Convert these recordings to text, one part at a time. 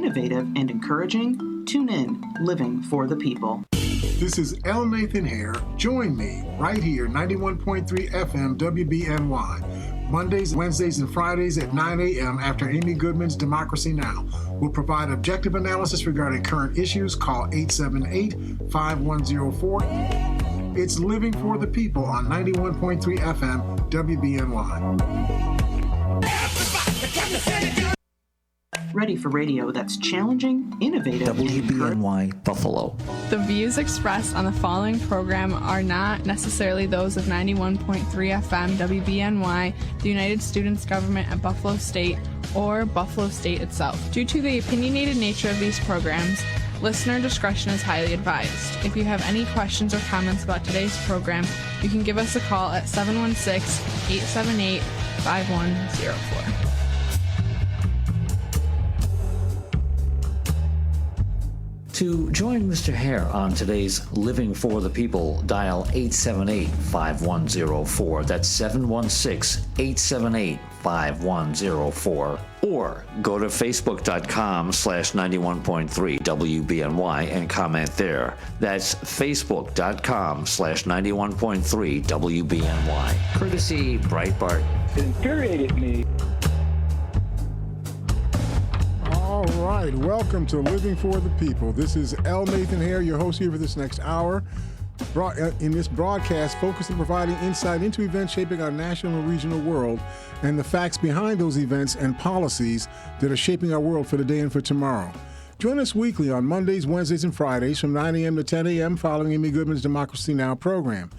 innovative, and encouraging? Tune in, Living for the People. This is L. Nathan Hare. Join me right here, 91.3 FM WBNY. Mondays, Wednesdays, and Fridays at 9 a.m. after Amy Goodman's Democracy Now! We'll provide objective analysis regarding current issues. Call 878-5104. It's Living for the People on 91.3 FM WBNY. Ready for radio that's challenging, innovative, WBNY Buffalo. The views expressed on the following program are not necessarily those of 91.3 FM WBNY, the United Students Government at Buffalo State, or Buffalo State itself. Due to the opinionated nature of these programs, listener discretion is highly advised. If you have any questions or comments about today's program, you can give us a call at 716-878-5104. To join Mr. Hare on today's Living for the People, dial 878-5104. That's 716-878-5104. Or go to facebook.com/91.3 WBNY and comment there. That's facebook.com/91.3 WBNY. Courtesy Breitbart. It infuriated me. All right, welcome to Living for the People. This is L. Nathan Hare, your host here for this next hour. In this broadcast, focused on providing insight into events shaping our national and regional world and the facts behind those events and policies that are shaping our world for today and for tomorrow. Join us weekly on Mondays, Wednesdays, and Fridays from 9 a.m. to 10 a.m. following Amy Goodman's Democracy Now! Program.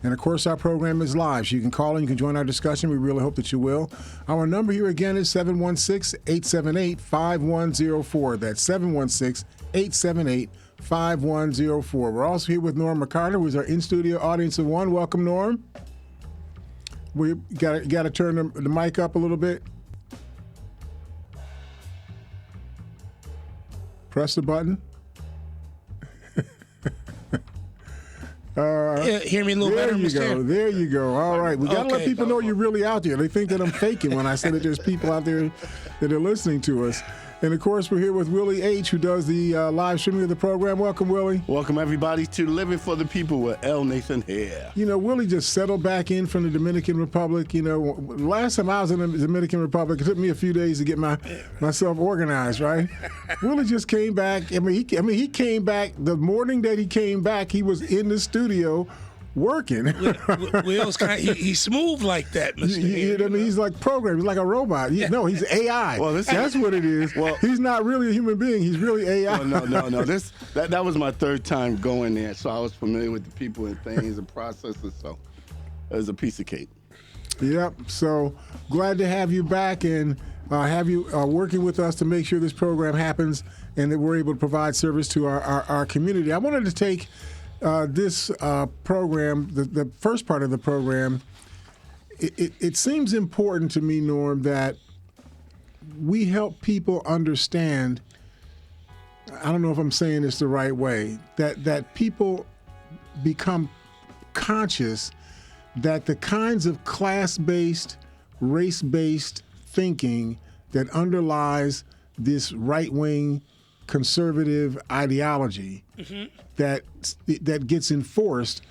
And, of course, our program is live, so you can call in, you can join our discussion. We really hope that you will. Our number here again is 716-878-5104. That's 716-878-5104. We're also here with Norm McCarter, who is our in-studio audience of one. Welcome, Norm. We got to turn the mic up a little bit. Press the button. Hear me a little better, Mr. There you go. All right. We got to let people know you're really out there. They think that I'm faking when I say that there's people out there that are listening to us. And, of course, we're here with Willie H., who does the live streaming of the program. Welcome, Willie. Welcome, everybody, to Living for the People with L. Nathan Hare. You know, Willie just settled back in from the Dominican Republic. You know, last time I was in the Dominican Republic, it took me a few days to get myself organized, right? Willie just came back. I mean, he came back. The morning that he came back, he was in the studio working. Will's he's smooth like that, Mr. I mean, he's like programmed. He's like a robot. No, he's AI. Well, that's what it is. Well, he's not really a human being. He's really AI. No. That was my third time going there, so I was familiar with the people and things and processes. So it was a piece of cake. Yep. So glad to have you back and have you working with us to make sure this program happens and that we're able to provide service to our community. I wanted to take this program, the first part of the program. It seems important to me, Norm, that we help people understand, I don't know if I'm saying this the right way, that people become conscious that the kinds of class-based, race-based thinking that underlies this right-wing conservative ideology that gets enforced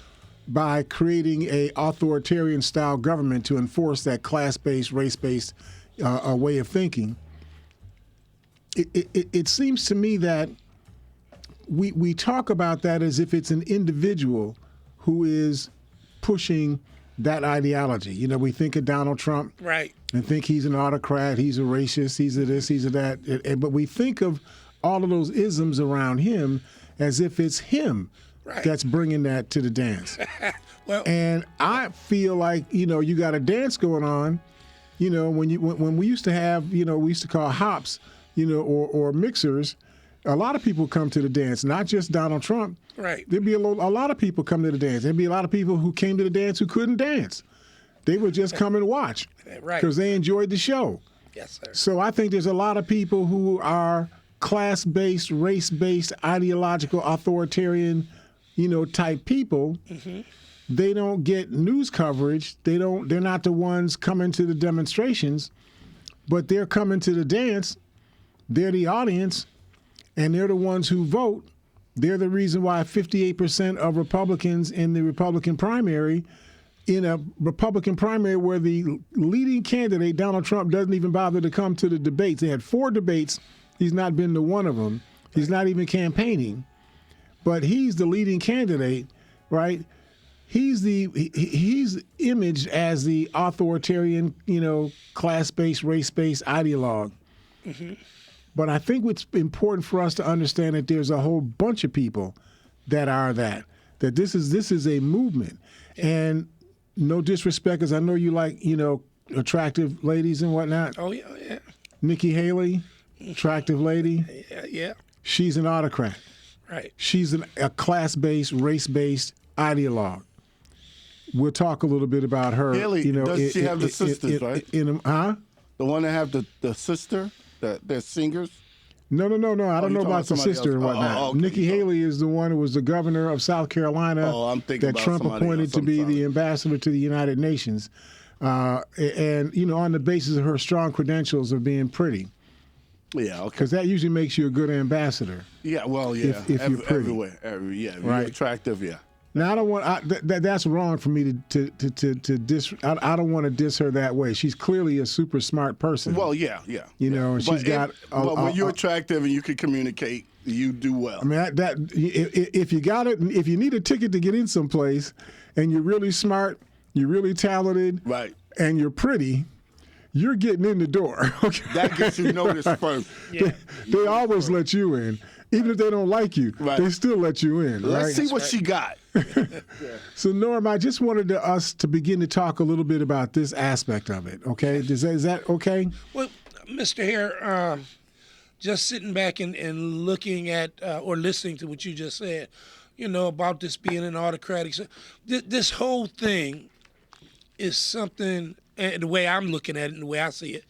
by creating a authoritarian style government to enforce that class-based, race-based way of thinking. It seems to me that we talk about that as if it's an individual who is pushing that ideology. You know, we think of Donald Trump, right, and think he's an autocrat, he's a racist, he's a this, he's a that, but we think of all of those isms around him as if it's him that's bringing that to the dance. Well, and I feel like, you know, you got a dance going on, you know, when we used to have, you know, we used to call hops, you know, or mixers, a lot of people come to the dance, not just Donald Trump. Right. There'd be a lot of people come to the dance. There'd be a lot of people who came to the dance who couldn't dance. They would just come and watch because they enjoyed the show. Yes, sir. So I think there's a lot of people who are class-based, race-based, ideological, authoritarian, you know, type people. Mm-hmm. They don't get news coverage. They're not the ones coming to the demonstrations, but they're coming to the dance. They're the audience, and they're the ones who vote. They're the reason why 58% of Republicans in the Republican primary, in a Republican primary where the leading candidate, Donald Trump, doesn't even bother to come to the debates. They had 4 debates. He's not been to one of them. He's not even campaigning. But he's the leading candidate, right? He's imaged as the authoritarian, class-based, race-based ideologue. Mm-hmm. But I think what's important for us to understand that there's a whole bunch of people that are that this is a movement. And no disrespect, because I know you like, attractive ladies and whatnot. Oh, yeah. Nikki Haley, attractive lady. Yeah. She's an autocrat. Right. She's a class-based, race-based ideologue. We'll talk a little bit about her. Haley, does she have the sisters, right? Huh? The one that have the sister, they're singers? No. I don't know about the sister and whatnot. Okay. Nikki Haley is the one who was the governor of South Carolina I'm thinking that about Trump somebody appointed else. to I'm be sorry. the ambassador to the United Nations. And on the basis of her strong credentials of being pretty. Yeah, okay. Because that usually makes you a good ambassador. Yeah, well, yeah. If you're pretty. Everywhere. If Right. you're attractive, yeah. Now I don't want that's wrong for me to diss. I don't want to diss her that way. She's clearly a super smart person. Well, yeah. And she's got. But when you're attractive and you can communicate, you do well. I mean, if you got it, if you need a ticket to get in someplace, and you're really smart, you're really talented, Right. and you're pretty, you're getting in the door. Okay, That gets you noticed first. they always let you in. Even if they don't like you, Right. they still let you in. Let's right? see what she got. So, Norm, I just wanted us to begin to talk a little bit about this aspect of it, okay? Is that okay? Well, Mr. Hare, just sitting back and looking at or listening to what you just said, about this being an autocratic. This whole thing is something, and the way I'm looking at it and the way I see it,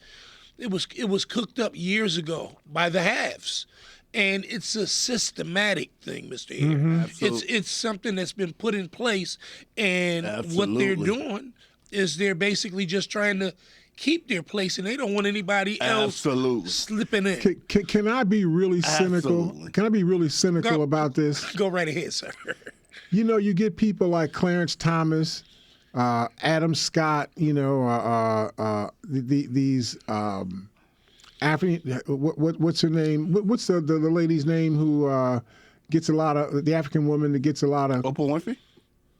it was cooked up years ago by the haves. And it's a systematic thing, Mr. Hare. Mm-hmm. It's something that's been put in place, and what they're doing is they're basically just trying to keep their place, and they don't want anybody else slipping in. Can I be really cynical? Absolutely. Can I be really cynical about this? Go right ahead, sir. You get people like Clarence Thomas, Adam Scott, these African, what's her name? What's the lady's name who gets a lot of, the African woman that gets a lot of. Oprah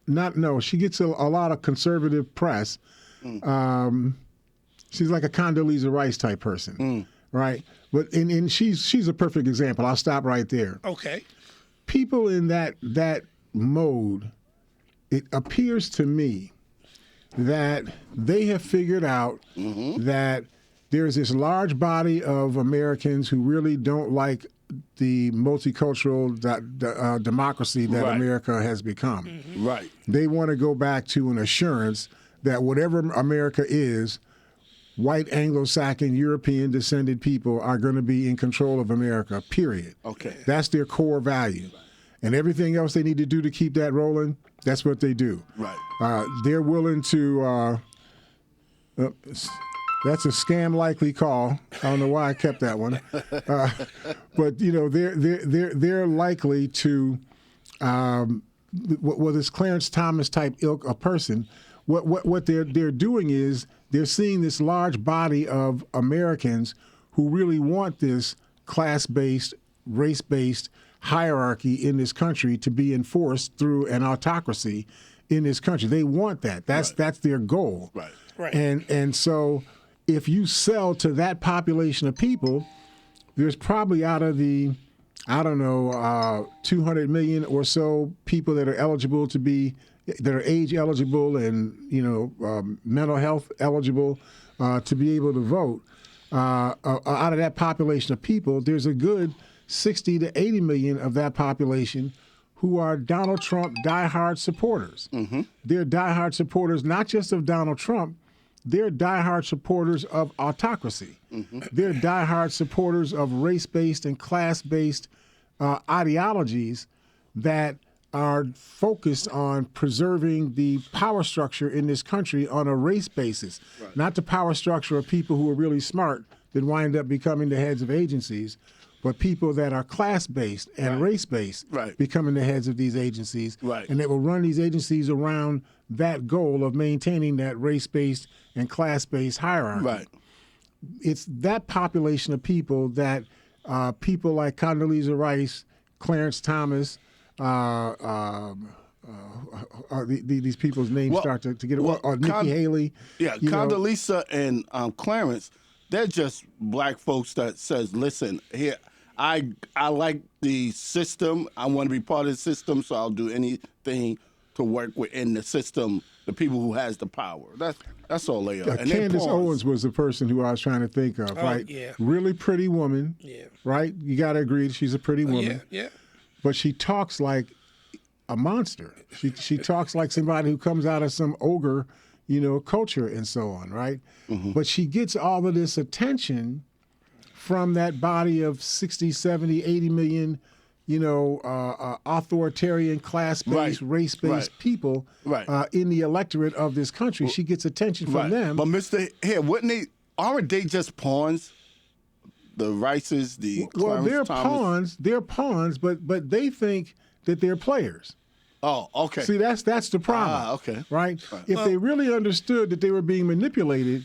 Winfrey? She gets a lot of conservative press. She's like a Condoleezza Rice type person, right? But and she's a perfect example. I'll stop right there. Okay. People in that mode, it appears to me that they have figured out that there's this large body of Americans who really don't like the multicultural democracy that America has become. Right. They want to go back to an assurance that whatever America is, white Anglo-Saxon, European descended people are going to be in control of America, period. Okay. That's their core value. And everything else they need to do to keep that rolling, that's what they do. Right. They're willing to... that's a scam likely call. I don't know why I kept that one, but they're likely to, this Clarence Thomas type ilk a person. What they're doing is they're seeing this large body of Americans who really want this class-based, race-based hierarchy in this country to be enforced through an autocracy in this country. They want that. That's their goal. Right. Right. And so if you sell to that population of people, there's probably out of the, 200 million or so people that are eligible to be, that are age eligible and, mental health eligible to be able to vote. Out of that population of people, there's a good 60 to 80 million of that population who are Donald Trump diehard supporters. Mm-hmm. They're diehard supporters not just of Donald Trump, they're diehard supporters of autocracy. Mm-hmm. They're diehard supporters of race-based and class-based ideologies that are focused on preserving the power structure in this country on a race basis, not the power structure of people who are really smart that wind up becoming the heads of agencies, but people that are class-based and race-based Right. becoming the heads of these agencies, Right. and they will run these agencies around that goal of maintaining that race-based and class-based hierarchy. Right. It's that population of people that people like Condoleezza Rice, Clarence Thomas, these people's names start to get away, or Nikki Haley. Yeah, you know. Condoleezza and Clarence, they're just black folks that says, listen, here, I like the system. I want to be part of the system, so I'll do anything to work within the system, the people who has the power. That's all they are. And Candace Owens was the person who I was trying to think of, right? Yeah. Really pretty woman, right? You got to agree she's a pretty woman. Yeah. But she talks like a monster. She talks like somebody who comes out of some ogre, culture and so on, right? Mm-hmm. But she gets all of this attention from that body of 60, 70, 80 million, authoritarian, class-based, race-based people in the electorate of this country. She gets attention from them. But aren't they just pawns? The Rices, the Clarence they're Thomas? They're pawns, but they think that they're players. Oh, okay. See, that's the problem. Okay. Right? If they really understood that they were being manipulated,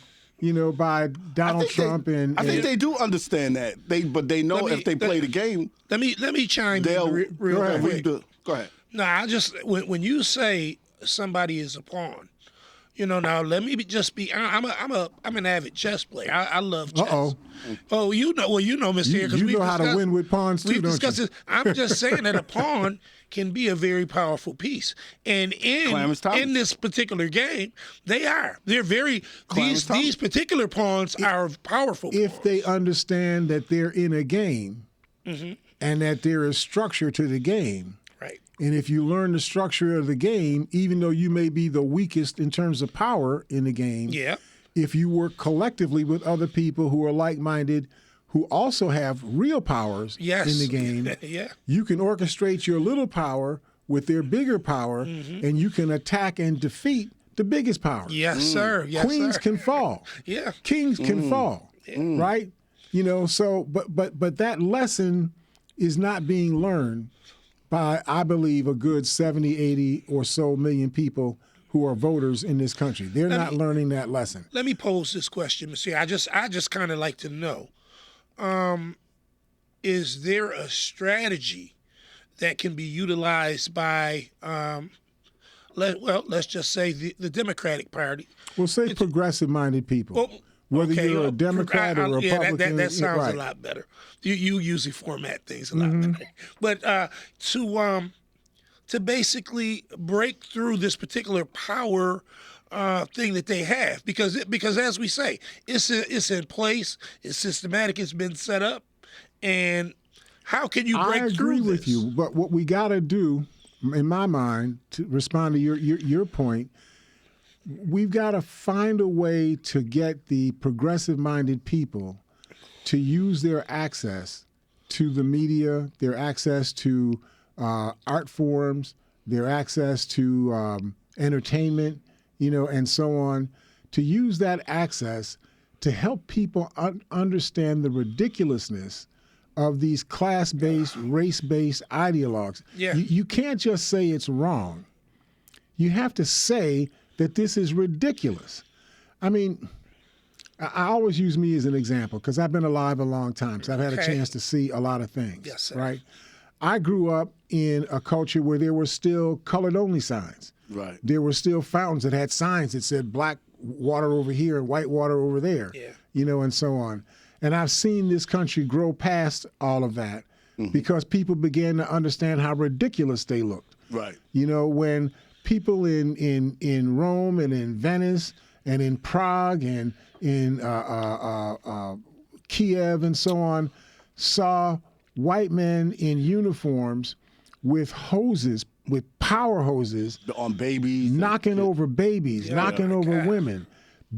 by Donald Trump I think they do understand that. But they know if they play the game. Let me chime They'll in real quick. Go ahead. No, I just when you say somebody is a pawn, now let me just be. I'm an avid chess player. I love chess. Uh-oh. Oh, Mr. Here, because you know how to win with pawns too, we've don't discussed you? this. I'm just saying that a pawn can be a very powerful piece, and in this particular game, they're very these particular pawns are powerful. If they understand that they're in a game, and that there is structure to the game. Right. And if you learn the structure of the game, even though you may be the weakest in terms of power in the game, if you work collectively with other people who are like-minded, who also have real powers in the game, you can orchestrate your little power with their bigger power, and you can attack and defeat the biggest power. Yes, sir. Yes, Queens sir. can fall. Yeah. Kings can fall. Right? So but that lesson is not being learned by, I believe, a good 70, 80 or so million people who are voters in this country. They're not learning that lesson. Let me pose this question, Monsieur. I just kind of like to know, is there a strategy that can be utilized by, let's just say the Democratic Party? We'll say progressive-minded people. Whether you're a Democrat or a Republican. that sounds a lot better. You usually format things a lot better. But to basically break through this particular power thing that they have, because as we say, it's in place, it's systematic, it's been set up, and how can you break through this? I agree with you, but what we got to do, in my mind, to respond to your point, we've got to find a way to get the progressive-minded people to use their access to the media, their access to art forms, their access to entertainment, and so on, to use that access to help people understand the ridiculousness of these class-based, race-based ideologues. Yeah. You can't just say it's wrong. You have to say that this is ridiculous. I mean, I always use me as an example because I've been alive a long time, so I've had a chance to see a lot of things. Yes, sir. Right? I grew up in a culture where there were still colored-only signs. Right. There were still fountains that had signs that said black water over here and white water over there, and so on. And I've seen this country grow past all of that because people began to understand how ridiculous they looked. Right. When people in Rome and in Venice and in Prague and in Kiev and so on saw white men in uniforms with hoses, with power hoses, on babies, knocking over babies, knocking over women,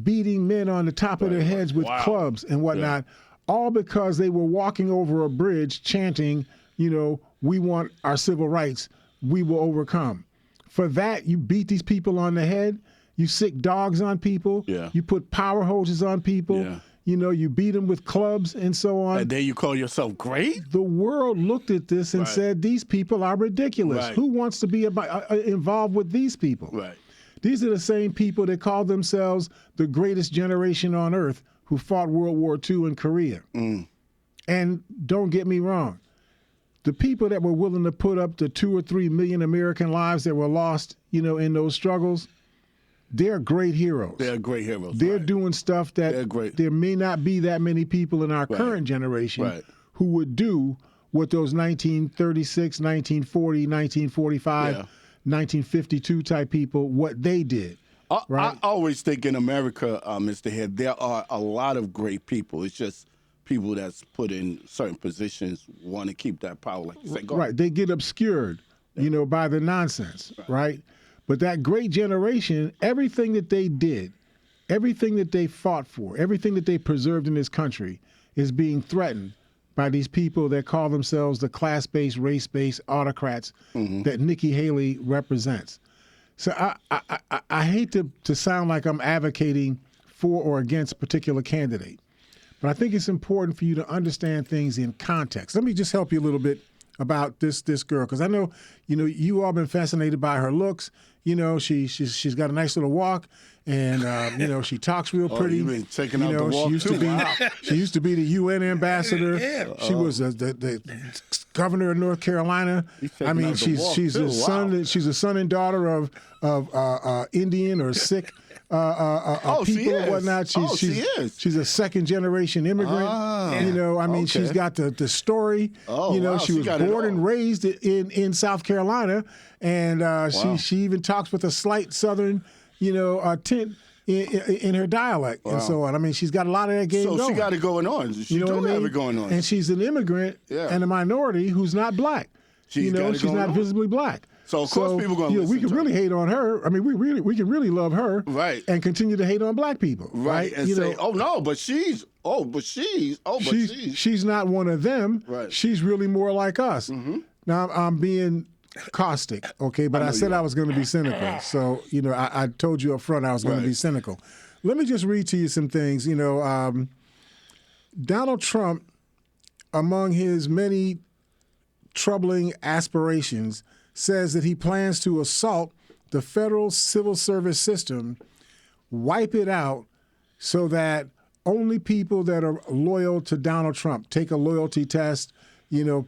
beating men on the top of their heads with clubs and whatnot, all because they were walking over a bridge chanting, we want our civil rights, we will overcome. For that, you beat these people on the head, you sick dogs on people, you put power hoses on people, You beat them with clubs and so on. And then you call yourself great? The world looked at this and said, these people are ridiculous. Right. Who wants to be involved with these people? Right. These are the same people that call themselves the greatest generation on earth who fought World War II in Korea. And don't get me wrong, the people that were willing to put up the 2 or 3 million American lives that were lost, in those struggles, they're great heroes. They're great heroes. They're doing stuff that They're great. there may not be that many people in our current generation who would do what those 1936, 1940, 1945, 1952 type people, what they did. I always think in America, Mr. Head, there are a lot of great people. It's just people that's put in certain positions want to keep that power. Like you say, Right. They get obscured, by the nonsense, right? But that great generation, everything that they did, everything that they fought for, everything that they preserved in this country is being threatened by these people that call themselves the class-based, race-based autocrats that Nikki Haley represents. So I hate to sound like I'm advocating for or against a particular candidate, but I think it's important for you to understand things in context. Let me just help you a little bit about this girl, because I know, you all been fascinated by her looks. She's got a nice little walk, and she talks real pretty. You've been taking out the walk she used to be the UN ambassador. She was the governor of North Carolina. I mean, she's a son and daughter of Indian or Sikh people and whatnot. She is. She's a second generation immigrant. She's got the story. She was born and raised in South Carolina, and she even talks with a slight Southern, tint in her dialect and so on. I mean, she's got a lot of that game going. So she got it going on. She have it going on. And she's an immigrant and a minority who's not black. She's not visibly black. So of course people going to listen we can really hate on her. I mean, we can really love her, right? And continue to hate on black people, right? And say, she's not one of them. Right. She's really more like us. Now I'm being caustic, okay? But I said I was going to be cynical. So I told you up front I was going to be cynical. Let me just read to you some things. Donald Trump, among his many troubling aspirations, says that he plans to assault the federal civil service system, wipe it out so that only people that are loyal to Donald Trump take a loyalty test, how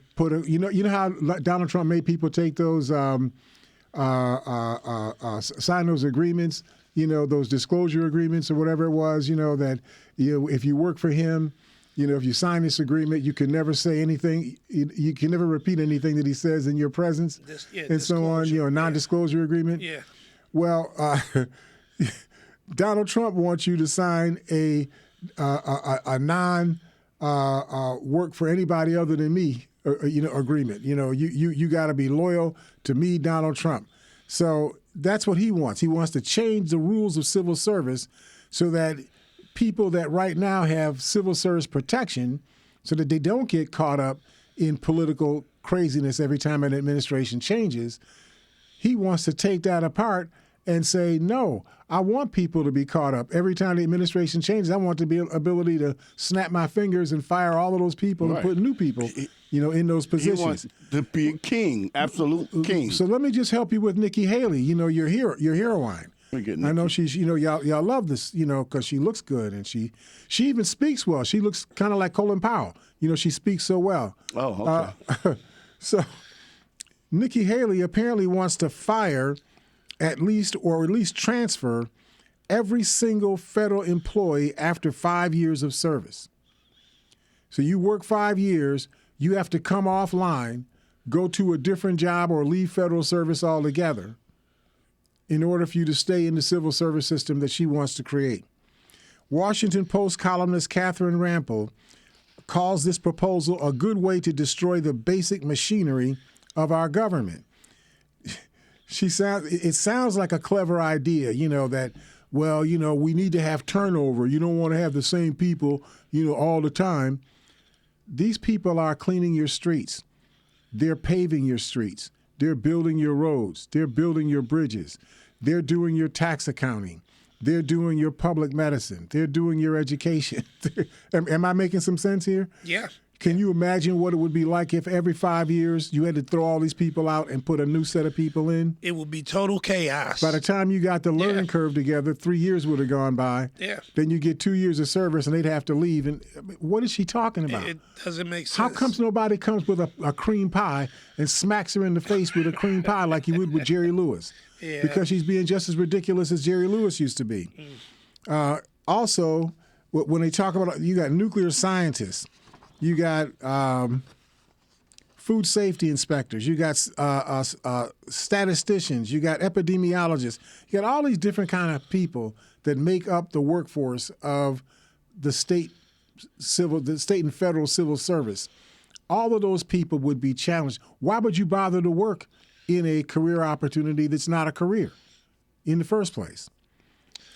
Donald Trump made people take those, sign those agreements, those disclosure agreements or whatever it was, that, if you work for him, if you sign this agreement, you can never say anything. You can never repeat anything that he says in your presence, and so on. A non-disclosure agreement. Yeah. Well, Donald Trump wants you to sign a non work for anybody other than me, agreement. You got to be loyal to me, Donald Trump. So that's what he wants. He wants to change the rules of civil service so that people that right now have civil service protection, so that they don't get caught up in political craziness every time an administration changes. He wants to take that apart and say, no, I want people to be caught up. Every time the administration changes, I want the ability to snap my fingers and fire all of those people and put new people, in those positions. He wants to be a king, absolute king. So let me just help you with Nikki Haley, your heroine. I know she's, y'all love this, because she looks good and she even speaks well. She looks kind of like Colin Powell. She speaks so well. Oh, okay. So Nikki Haley apparently wants to fire at least transfer every single federal employee after 5 years of service. So you work 5 years, you have to come offline, go to a different job or leave federal service altogether in order for you to stay in the civil service system that she wants to create. Washington Post columnist Catherine Rampell calls this proposal a good way to destroy the basic machinery of our government. It sounds like a clever idea, that, we need to have turnover. You don't want to have the same people, all the time. These people are cleaning your streets. They're paving your streets. They're building your roads. They're building your bridges. They're doing your tax accounting. They're doing your public medicine. They're doing your education. Am I making some sense here? Yeah. Can you imagine what it would be like if every 5 years you had to throw all these people out and put a new set of people in? It would be total chaos. By the time you got the learning curve together, 3 years would have gone by. Yeah. Then you get 2 years of service and they'd have to leave. And what is she talking about? It doesn't make sense. How comes nobody comes with a cream pie and smacks her in the face with a cream pie like you would with Jerry Lewis? Yeah. Because she's being just as ridiculous as Jerry Lewis used to be. Also, when they talk about, you got nuclear scientists, you got food safety inspectors, you got statisticians, you got epidemiologists, you got all these different kind of people that make up the workforce of the state and federal civil service. All of those people would be challenged. Why would you bother to work in a career opportunity that's not a career in the first place?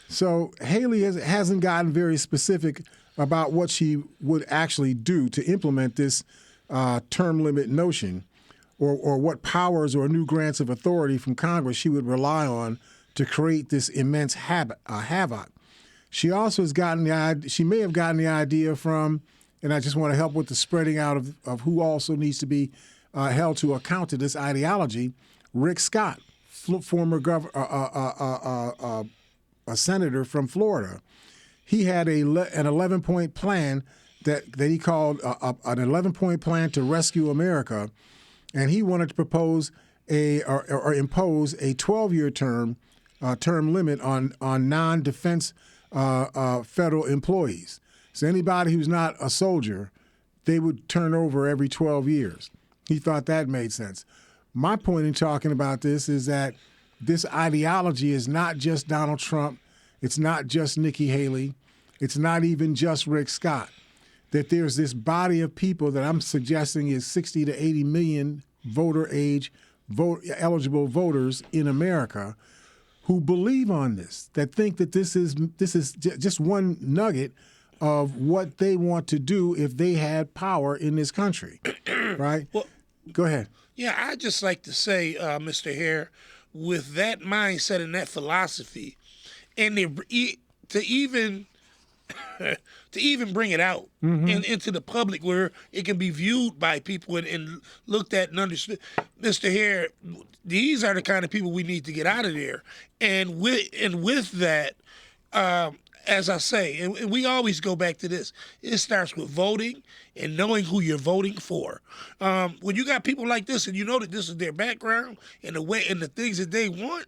So Haley hasn't gotten very specific about what she would actually do to implement this term limit notion, or what powers or new grants of authority from Congress she would rely on to create this immense havoc. She also she may have gotten the idea from, and I just want to help with the spreading out of who also needs to be held to account to this ideology. Rick Scott, former a senator from Florida. He had an 11-point plan that he called an 11-point plan to rescue America, and he wanted to propose or impose a 12-year term limit on non-defense federal employees. So anybody who's not a soldier, they would turn over every 12 years. He thought that made sense. My point in talking about this is that this ideology is not just Donald Trump. It's not just Nikki Haley. It's not even just Rick Scott. That there's this body of people that I'm suggesting is 60 to 80 million eligible voters in America who believe on this, that think that this is just one nugget of what they want to do if they had power in this country, right? Well, go ahead. Yeah, I'd just like to say, Mr. Hare, with that mindset and that philosophy, and to even bring it out into the public where it can be viewed by people and looked at and understood, Mr. Hare, these are the kind of people we need to get out of there. And with that, as I say, and we always go back to this, it starts with voting and knowing who you're voting for. When you got people like this and you know that this is their background and the way and the things that they want,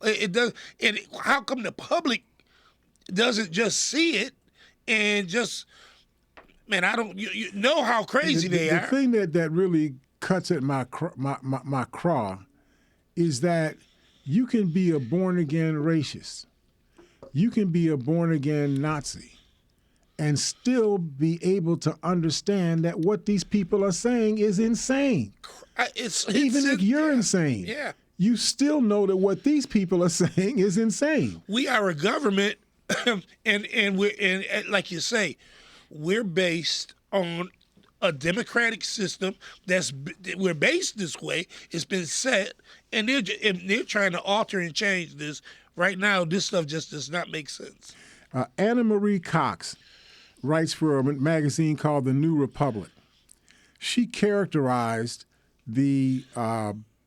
it does. And how come the public doesn't just see it and just, man, I don't, you know how crazy they are. The thing that really cuts at my craw is that you can be a born-again racist. You can be a born-again Nazi and still be able to understand that what these people are saying is insane. Even if you're insane, you still know that what these people are saying is insane. We are a government, and like you say, we're based on a democratic system we're based this way. It's been set, and they're trying to alter and change this. Right now, this stuff just does not make sense. Anna Marie Cox writes for a magazine called The New Republic. She characterized the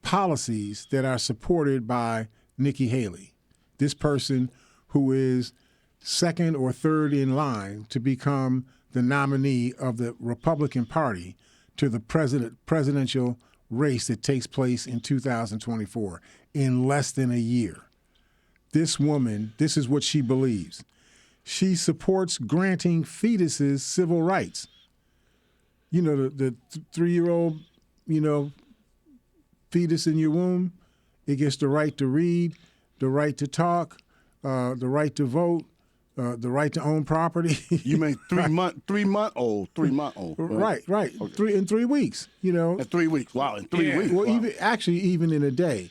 policies that are supported by Nikki Haley, this person who is second or third in line to become the nominee of the Republican Party to the presidential race that takes place in 2024 in less than a year. This woman, this is what she believes. She supports granting fetuses civil rights. You know, the 3-year-old, fetus in your womb, it gets the right to read, the right to talk, the right to vote, the right to own property. You mean 3 month old. Right. Okay. In 3 weeks, In 3 weeks. Wow, in 3 weeks. Well, wow. even in a day.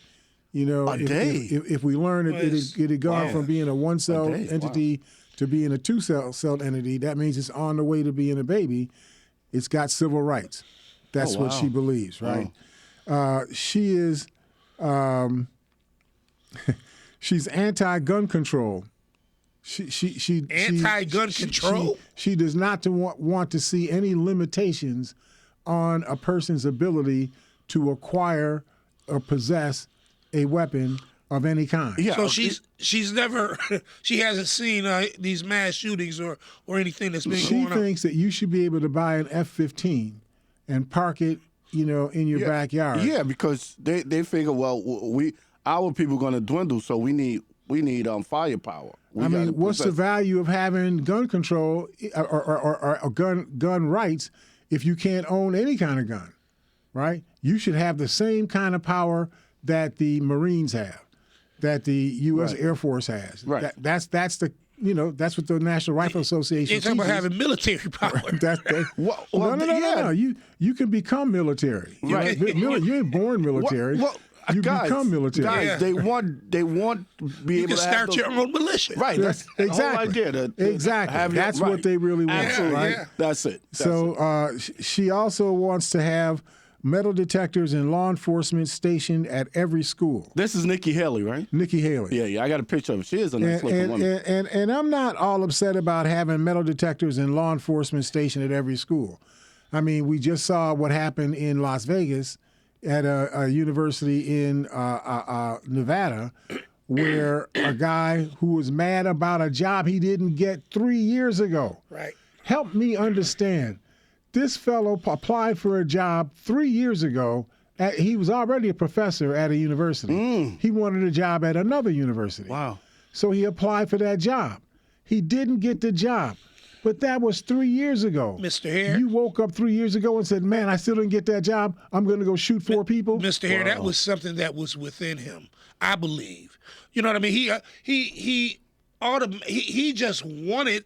A day? If we learn it had gone from being a one-cell entity to being a two-cell entity, that means it's on the way to being a baby. It's got civil rights. That's what she believes, right? Wow. She is she's anti-gun control. She Anti-gun control? She does not want to see any limitations on a person's ability to acquire or possess a weapon of any kind. Yeah. So she's never she hasn't seen these mass shootings or anything that's been She going on. thinks that you should be able to buy an F-15 and park it, in your backyard. Yeah, because they figure, well, our people are going to dwindle, so we need firepower. What's the value of having gun control or gun rights if you can't own any kind of gun, right? You should have the same kind of power that the Marines have, that the U.S. Air Force has. Right. That's what the National Rifle Association You're talking about teaches. having military power. No. You can become military. Right. You ain't born military. You become military. Guys, they want to be You able can to have start your own militia. Right. That's the whole idea. Exactly. That's what they really want, Absolutely, right? yeah. That's it. She also wants to have metal detectors in law enforcement stationed at every school. This is Nikki Haley, right? Nikki Haley. Yeah. I got a picture of her. She is a nice looking woman. And I'm not all upset about having metal detectors in law enforcement stationed at every school. I mean, we just saw what happened in Las Vegas at a university in Nevada, where a guy who was mad about a job he didn't get 3 years ago. Right. Help me understand. This fellow applied for a job 3 years ago. He was already a professor at a university. He wanted a job at another university. Wow. So he applied for that job. He didn't get the job. But that was 3 years ago. Mr. Hare. You woke up 3 years ago and said, man, I still didn't get that job. I'm going to go shoot 4 people. Mr. Hare, that was something that was within him, I believe. You know what I mean? He just wanted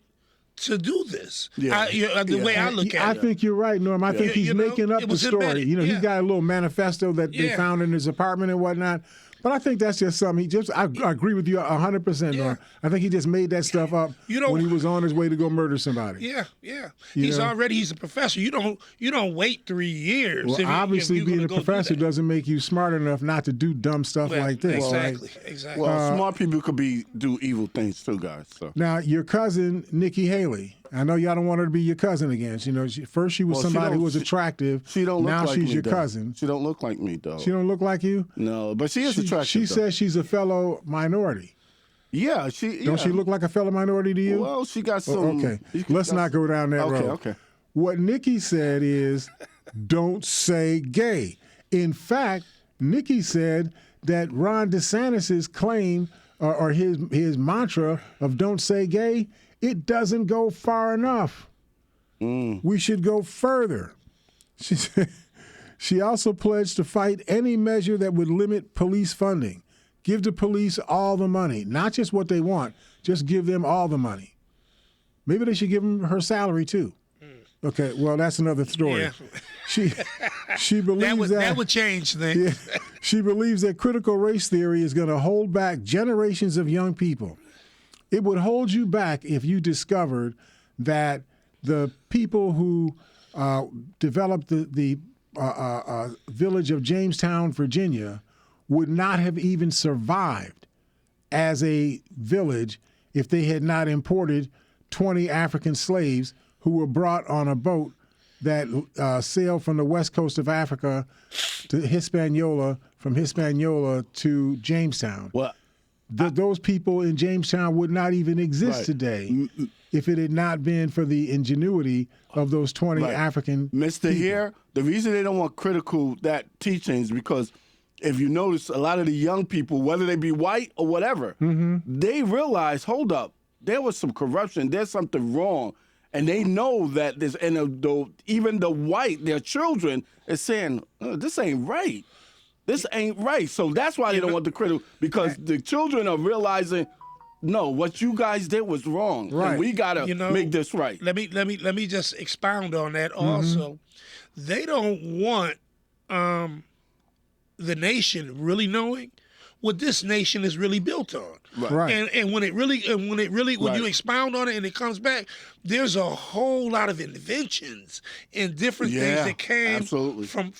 to do this. Yeah. The way I look at it. I think you're right, Norm. I think he's making up it the was story. embedded. He's got a little manifesto that they Yeah. found in his apartment and whatnot. But I think that's just something. I agree with you 100%, Norm. I think he just made that stuff up when he was on his way to go murder somebody. Yeah. He's a professor. You don't wait 3 years. Well, obviously, being a professor doesn't make you smart enough not to do dumb stuff like this. Exactly. Right? Exactly. Well, smart people could do evil things too, guys. So. Now, your cousin, Nikki Haley, I know y'all don't want her to be your cousin again. First she was somebody who was attractive. She don't look now like she's me, your though. cousin. She don't look like me, though. She don't look like you? No, but she is attractive. She though. says she's a fellow minority. Yeah, Don't she look like a fellow minority to you? Well, she got some. Okay, let's not go down that road. Okay. What Nikki said is, don't say gay. In fact, Nikki said that Ron DeSantis's claim or his mantra of don't say gay, it doesn't go far enough. We should go further. She said, she also pledged to fight any measure that would limit police funding. Give the police all the money, not just what they want, just give them all the money. Maybe they should give them her salary too. Okay, well, that's another story. Yeah. She believes that would change things. Yeah, she believes that critical race theory is going to hold back generations of young people. It would hold you back if you discovered that the people who developed the village of Jamestown, Virginia, would not have even survived as a village if they had not imported 20 African slaves who were brought on a boat that sailed from the west coast of Africa to Hispaniola, from Hispaniola to Jamestown. Well, those people in Jamestown would not even exist today if it had not been for the ingenuity of those 20 African Mr. people. Here, the reason they don't want critical that teaching is because if you notice, a lot of the young people, whether they be white or whatever, they realize, hold up, there was some corruption, there's something wrong. And they know that there's, and even the white, their children, is saying, this ain't right. This ain't right. So that's why they don't want the critical, because the children are realizing, no, what you guys did was wrong. Right. And we got to make this right. Let me just expound on that also. They don't want the nation really knowing what this nation is really built on. Right. And when you expound on it and it comes back, there's a whole lot of inventions and different things that came from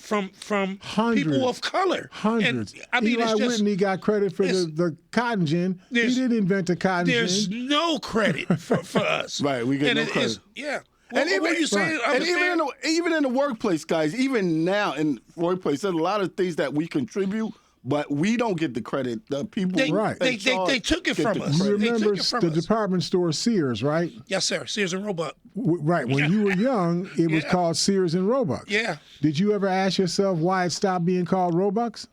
people of color. Hundreds. And, I mean, Eli Whitney got credit for the cotton gin. He didn't invent the cotton gin. There's no credit for us. Right, we get no credit. And even, what are you saying? And even in the workplace, guys, even now in the workplace, there's a lot of things that we contribute, but we don't get the credit. The people they took it from us. You remember the department store Sears, right? Yes, sir. Sears and Roebuck. Right. When you were young, it was called Sears and Roebuck. Yeah. Did you ever ask yourself why it stopped being called Roebucks?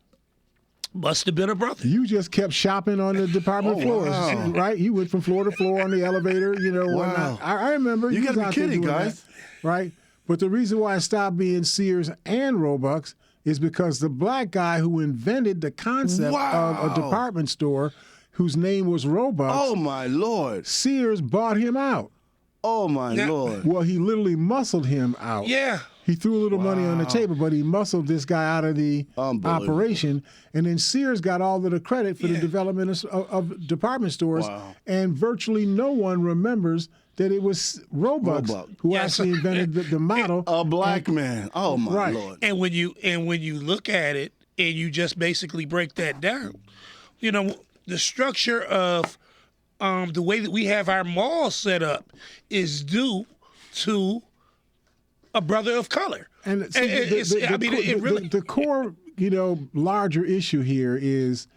Must have been a brother. You just kept shopping on the department floors, right? You went from floor to floor on the elevator, whatnot. I remember. You got to be kidding, guys. That, right? But the reason why it stopped being Sears and Roebucks is because the black guy who invented the concept of a department store whose name was Roebucks. Oh, my Lord. Sears bought him out. Oh, my Lord. Well, he literally muscled him out. Yeah. He threw a little money on the table, but he muscled this guy out of the operation. And then Sears got all of the credit for the development of department stores. Wow. And virtually no one remembers that it was Roebuck who actually invented the model. A black man. Oh, my Lord. And when you look at it and you just basically break that down, the structure of the way that we have our malls set up is due to a brother of color. And the core, larger issue here is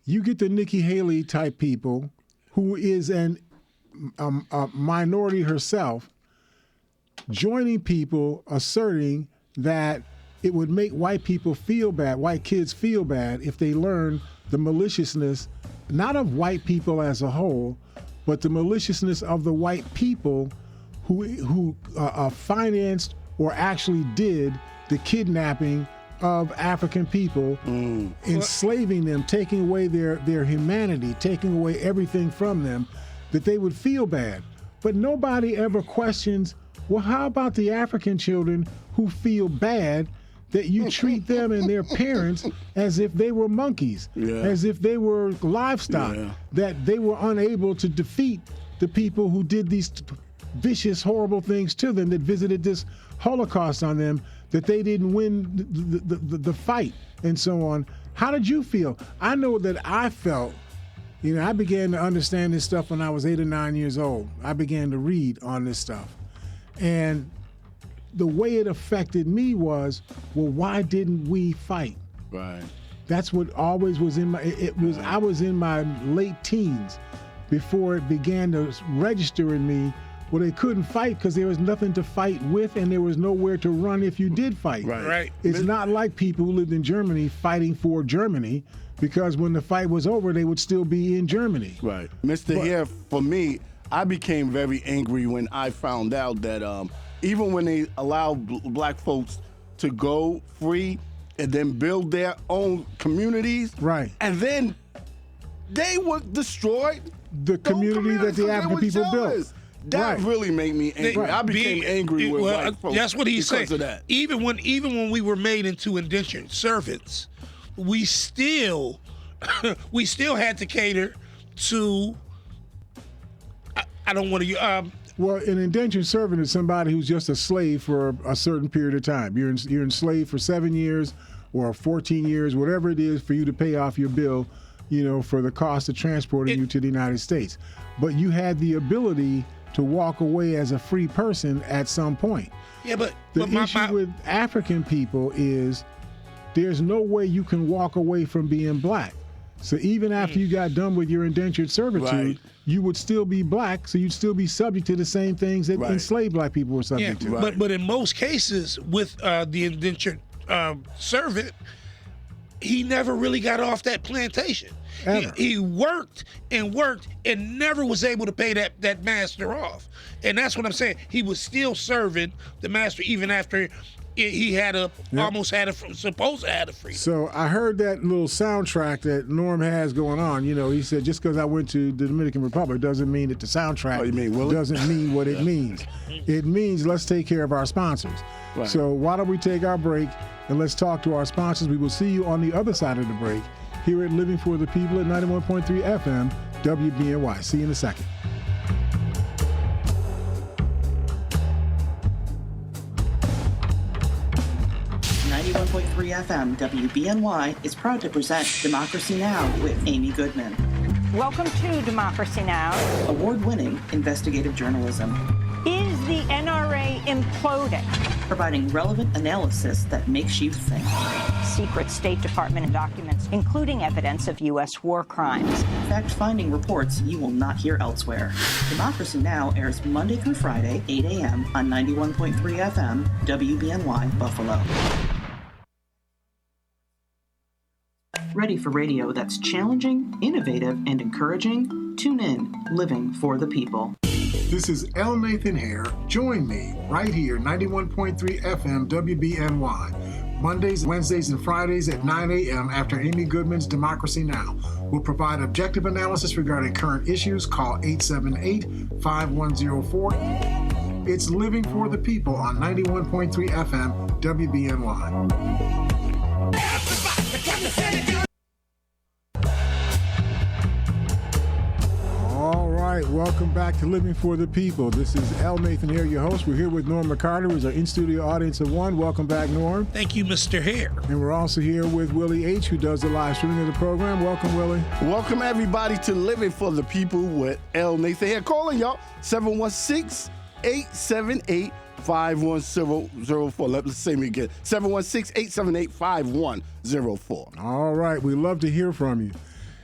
you get the Nikki Haley type people who is a minority herself joining people asserting that it would make white people feel bad, white kids feel bad if they learn the maliciousness, not of white people as a whole, but the maliciousness of the white people who financed or actually did the kidnapping of African people, enslaving them, taking away their humanity, taking away everything from them, that they would feel bad. But nobody ever questions, well, how about the African children who feel bad that you treat them and their parents as if they were monkeys, as if they were livestock, that they were unable to defeat the people who did these vicious, horrible things to them, that visited this Holocaust on them, that they didn't win the fight and so on. How did you feel? I know that I felt, I began to understand this stuff when I was 8 or 9 years old. I began to read on this stuff. And the way it affected me was, well, why didn't we fight? Right. That's what always was in my, I was in my late teens before it began to register in me. Well, they couldn't fight because there was nothing to fight with and there was nowhere to run if you did fight. Right. It's not like people who lived in Germany fighting for Germany, because when the fight was over, they would still be in Germany. Right. Mr. Here, for me, I became very angry when I found out that even when they allowed black folks to go free and then build their own communities, right, and then they were destroyed. The community that the African people built. That really made me angry. I became angry with white folks. That's what he's saying. Of that. Even when we were made into indentured servants, we still had to cater to. I don't want to. Well, an indentured servant is somebody who's just a slave for a certain period of time. You're enslaved for 7 years or 14 years, whatever it is, for you to pay off your bill, for the cost of transporting you to the United States. But you had the ability to walk away as a free person at some point. Yeah, but the issue with African people is there's no way you can walk away from being black. So even after you got done with your indentured servitude, you would still be black, so you'd still be subject to the same things that enslaved black people were subject to. But in most cases with the indentured servant, he never really got off that plantation. He worked and never was able to pay that master off. And that's what I'm saying. He was still serving the master even after he had supposed to have a freedom. So I heard that little soundtrack that Norm has going on. He said, just because I went to the Dominican Republic doesn't mean that the soundtrack doesn't mean what it means. It means let's take care of our sponsors. Right. So why don't we take our break and let's talk to our sponsors. We will see you on the other side of the break here at Living for the People at 91.3 FM WBNY. See you in a second. FM WBNY is proud to present Democracy Now! With Amy Goodman. Welcome to Democracy Now! Award-winning investigative journalism. Is the NRA imploding? Providing relevant analysis that makes you think. Secret State Department documents, including evidence of U.S. war crimes. Fact-finding reports you will not hear elsewhere. Democracy Now! Airs Monday through Friday, 8 a.m. on 91.3 FM WBNY Buffalo. Ready for radio that's challenging, innovative, and encouraging? Tune in, Living for the People. This is L. Nathan Hare. Join me right here, 91.3 FM WBNY. Mondays, Wednesdays, and Fridays at 9 a.m. after Amy Goodman's Democracy Now! We'll provide objective analysis regarding current issues. Call 878-5104. It's Living for the People on 91.3 FM WBNY. All right, welcome back to Living for the People. This is L. Nathan here, your host. We're here with Norm McCarter, who's our in-studio audience of one. Welcome back, Norm. Thank you, Mr. Hare. And we're also here with Willie H., who does the live streaming of the program. Welcome, Willie. Welcome, everybody, to Living for the People with L. Nathan Hare. Calling y'all, 716-878-5104. Let's say me again. 716-878-5104. All right, we love to hear from you.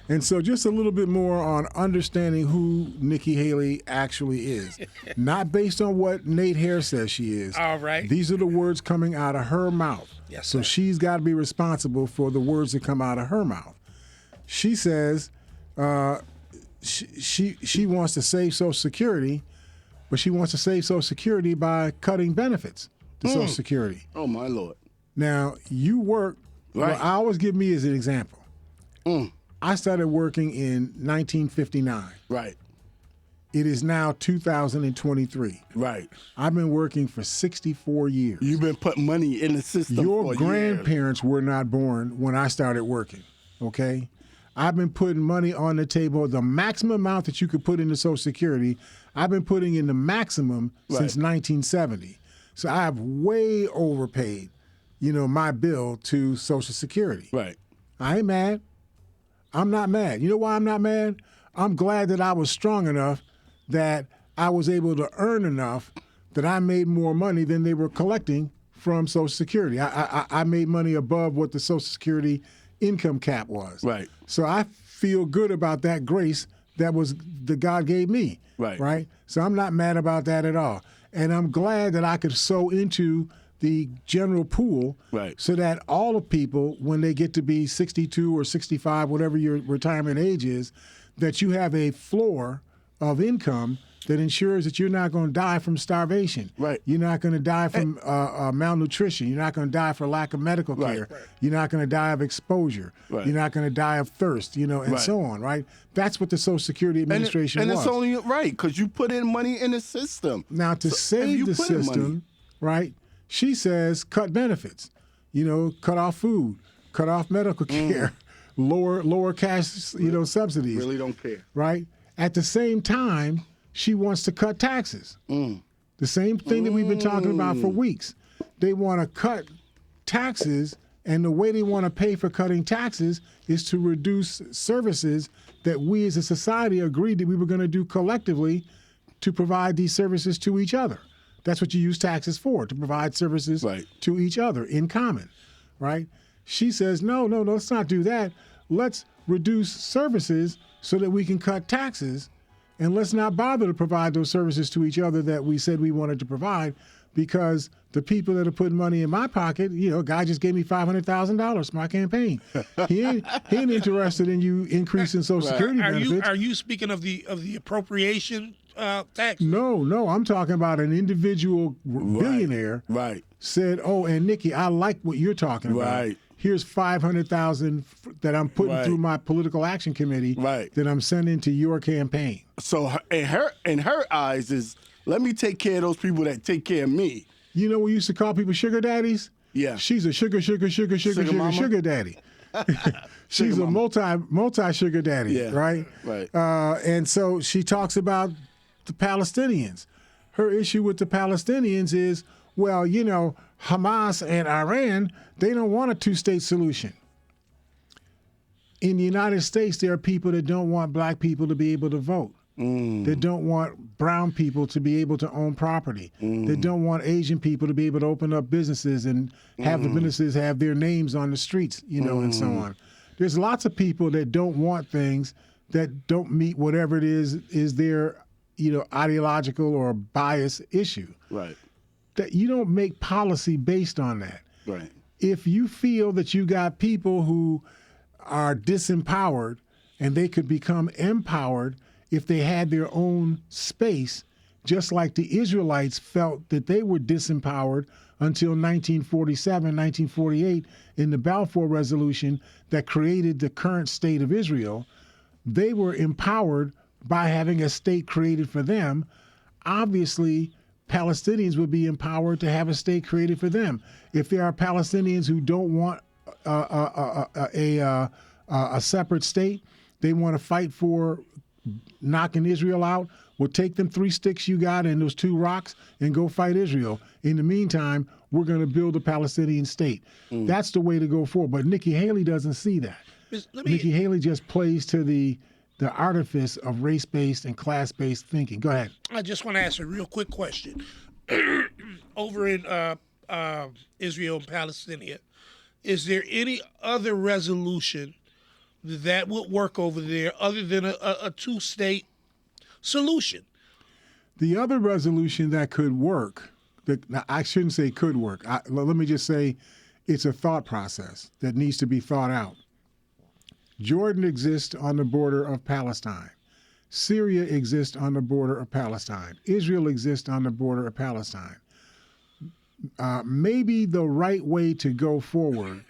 And so just a little bit more on understanding who Nikki Haley actually is. Not based on what Nate Hare says she is. All right. These are the words coming out of her mouth. Yes, so sir. she's got to be responsible for the words that come out of her mouth. She says she wants to save Social Security, but she wants to save Social Security by cutting benefits to Social Security. Oh, my Lord. Now, you work, Right. well, I always give me as an example. I started working in 1959. Right. It is now 2023. Right. I've been working for 64 years. You've been putting money in the system Your for grandparents were not born when I started working, okay? I've been putting money on the table. The maximum amount that you could put into Social Security, I've been putting in the maximum since 1970. So I have way overpaid, my bill to Social Security. Right. I ain't mad. I'm not mad. You know why I'm not mad? I'm glad that I was strong enough that I was able to earn enough that I made more money than they were collecting from Social Security. I made money above what the Social Security income cap was. Right. So I feel good about that grace that God gave me. Right. Right. So I'm not mad about that at all. And I'm glad that I could sow into the general pool, right, so that all the people, when they get to be 62 or 65, whatever your retirement age is, that you have a floor of income that ensures that you're not going to die from starvation. Right. You're not going to die from malnutrition. You're not going to die for lack of medical care. Right. You're not going to die of exposure. Right. You're not going to die of thirst, and right, so on, right? That's what the Social Security Administration and was. it's only right, because you put in money in the system. Now, to save the system, right, she says cut benefits, cut off food, cut off medical care, lower cash, subsidies. Really don't care. Right? At the same time, she wants to cut taxes. The same thing that we've been talking about for weeks. They want to cut taxes, and the way they want to pay for cutting taxes is to reduce services that we as a society agreed that we were going to do collectively to provide these services to each other. That's what you use taxes for, to provide services to each other in common, right? She says, no, let's not do that. Let's reduce services so that we can cut taxes, and let's not bother to provide those services to each other that we said we wanted to provide, because the people that are putting money in my pocket, a guy just gave me $500,000 for my campaign. He ain't interested in you increasing Social Security benefits. Are you speaking of the appropriation tax? No, I'm talking about an individual billionaire. Right. Said, and Nikki, I like what you're talking about. Right. Here's $500,000 that I'm putting through my political action committee. Right. That I'm sending to your campaign. So in her eyes is, let me take care of those people that take care of me. We used to call people sugar daddies. Yeah. She's a sugar daddy. She's a multi sugar daddy, Yeah, right? right. And so she talks about the Palestinians. Her issue with the Palestinians is, well, Hamas and Iran, they don't want a two-state solution. In the United States, there are people that don't want black people to be able to vote. That don't want brown people to be able to own property. That don't want Asian people to be able to open up businesses and have the businesses have their names on the streets, and so on. There's lots of people that don't want things that don't meet whatever it is their, ideological or bias issue. Right. That you don't make policy based on that. Right. If you feel that you got people who are disempowered and they could become empowered if they had their own space, just like the Israelites felt that they were disempowered until 1947, 1948, in the Balfour Resolution that created the current state of Israel. They were empowered by having a state created for them. Obviously, Palestinians would be empowered to have a state created for them. If there are Palestinians who don't want a separate state, they want to fight for knocking Israel out, well, take them 3 sticks you got and those 2 rocks and go fight Israel. In the meantime, we're going to build a Palestinian state. That's the way to go forward. But Nikki Haley doesn't see that. Nikki Haley just plays to the artifice of race-based and class-based thinking. Go ahead. I just want to ask a real quick question. Over in Israel and Palestine, is there any other resolution that would work over there other than a two-state solution? The other resolution that could work, I shouldn't say could work. Let me just say it's a thought process that needs to be thought out. Jordan exists on the border of Palestine. Syria exists on the border of Palestine. Israel exists on the border of Palestine. Maybe the right way to go forward,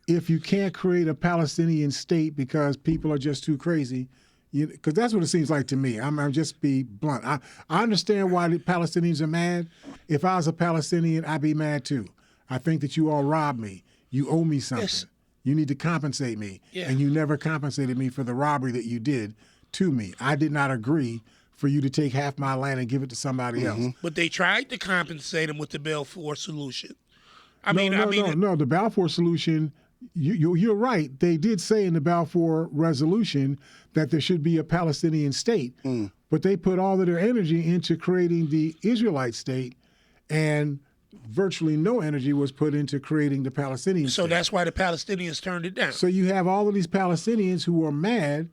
if you can't create a Palestinian state because people are just too crazy, because that's what it seems like to me. I'm just be blunt. I understand why the Palestinians are mad. If I was a Palestinian, I'd be mad too. I think that you all robbed me. You owe me something. Yes. You need to compensate me. Yeah. And you never compensated me for the robbery that you did to me. I did not agree for you to take half my land and give it to somebody else. But they tried to compensate them with the Balfour solution. No. The Balfour solution, you're right. They did say in the Balfour resolution that there should be a Palestinian state, but they put all of their energy into creating the Israelite state, and virtually no energy was put into creating the Palestinian state. So that's why the Palestinians turned it down. So you have all of these Palestinians who are mad,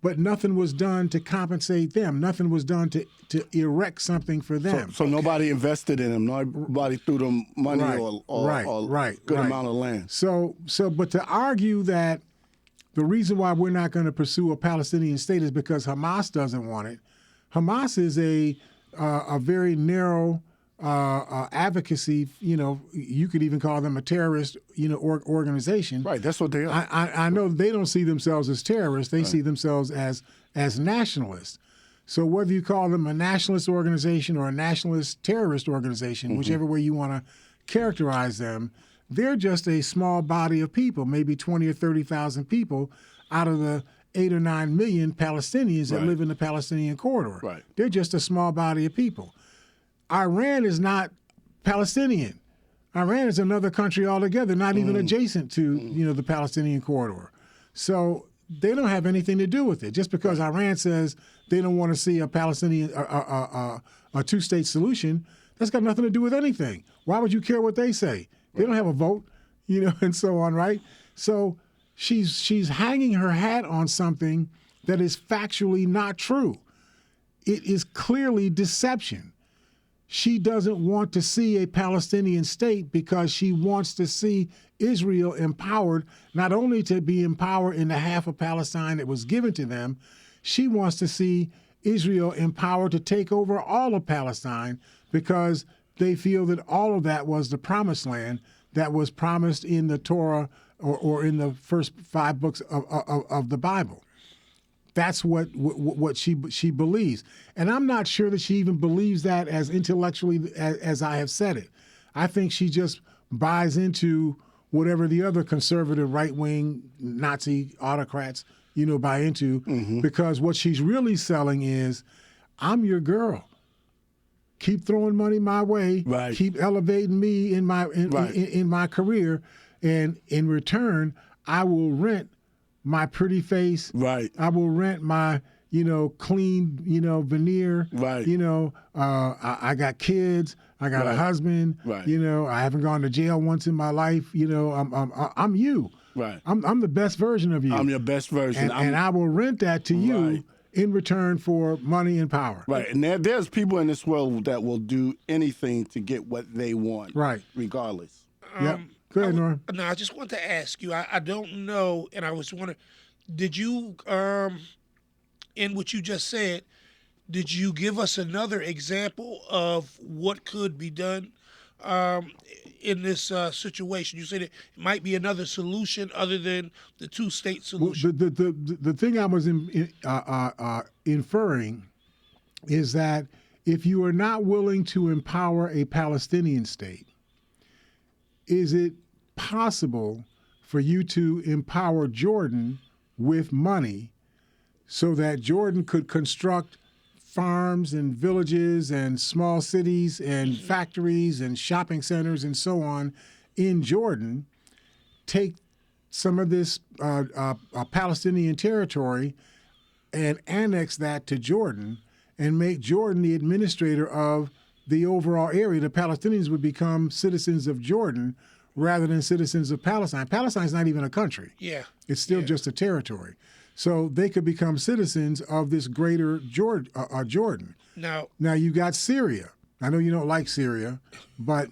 but nothing was done to compensate them. Nothing was done to erect something for them. So nobody invested in them. Nobody threw them money or good amount of land. But to argue that the reason why we're not going to pursue a Palestinian state is because Hamas doesn't want it. Hamas is a very narrow advocacy. You could even call them a terrorist, organization. Right, that's what they are. I know they don't see themselves as terrorists. They see themselves as nationalists. So whether you call them a nationalist organization or a nationalist terrorist organization, whichever way you want to characterize them, they're just a small body of people, maybe 20 or 30,000 people out of the 8 or 9 million Palestinians that live in the Palestinian corridor. Right. They're just a small body of people. Iran is not Palestinian. Iran is another country altogether, not even adjacent to the Palestinian corridor. So they don't have anything to do with it. Just because Iran says they don't want to see a Palestinian a two-state solution, that's got nothing to do with anything. Why would you care what they say? They don't have a vote, and so on, right? So she's hanging her hat on something that is factually not true. It is clearly deception. She doesn't want to see a Palestinian state because she wants to see Israel empowered, not only to be empowered in the half of Palestine that was given to them, she wants to see Israel empowered to take over all of Palestine because they feel that all of that was the promised land that was promised in the Torah or in the first 5 books of the Bible. That's what she believes. And I'm not sure that she even believes that as intellectually as I have said it. I think she just buys into whatever the other conservative right-wing Nazi autocrats, buy into, because what she's really selling is, I'm your girl. Keep throwing money my way. Right. Keep elevating me in my Right. in my career, and in return, I will rent my pretty face. Right. I will rent my clean veneer. Right. I got kids. I got a Right. husband. Right. I haven't gone to jail once in my life. I'm you. Right. I'm the best version of you. I'm your best version. and I will rent that to you Right. in return for money and power. Right, and there's people in this world that will do anything to get what they want. Right. Regardless. Yep. Go ahead, Norm. No, I just want to ask you. I don't know, and I was wondering, did you, in what you just said, did you give us another example of what could be done in this situation? You said it might be another solution other than the two-state solution. The thing I was inferring is that if you are not willing to empower a Palestinian state, is it possible for you to empower Jordan with money so that Jordan could construct farms and villages and small cities and factories and shopping centers and so on in Jordan, take some of this Palestinian territory and annex that to Jordan and make Jordan the administrator of the overall area? The Palestinians would become citizens of Jordan rather than citizens of Palestine. Palestine's not even a country. Yeah. It's still just a territory. So they could become citizens of this greater Jordan. Now you got Syria. I know you don't like Syria, but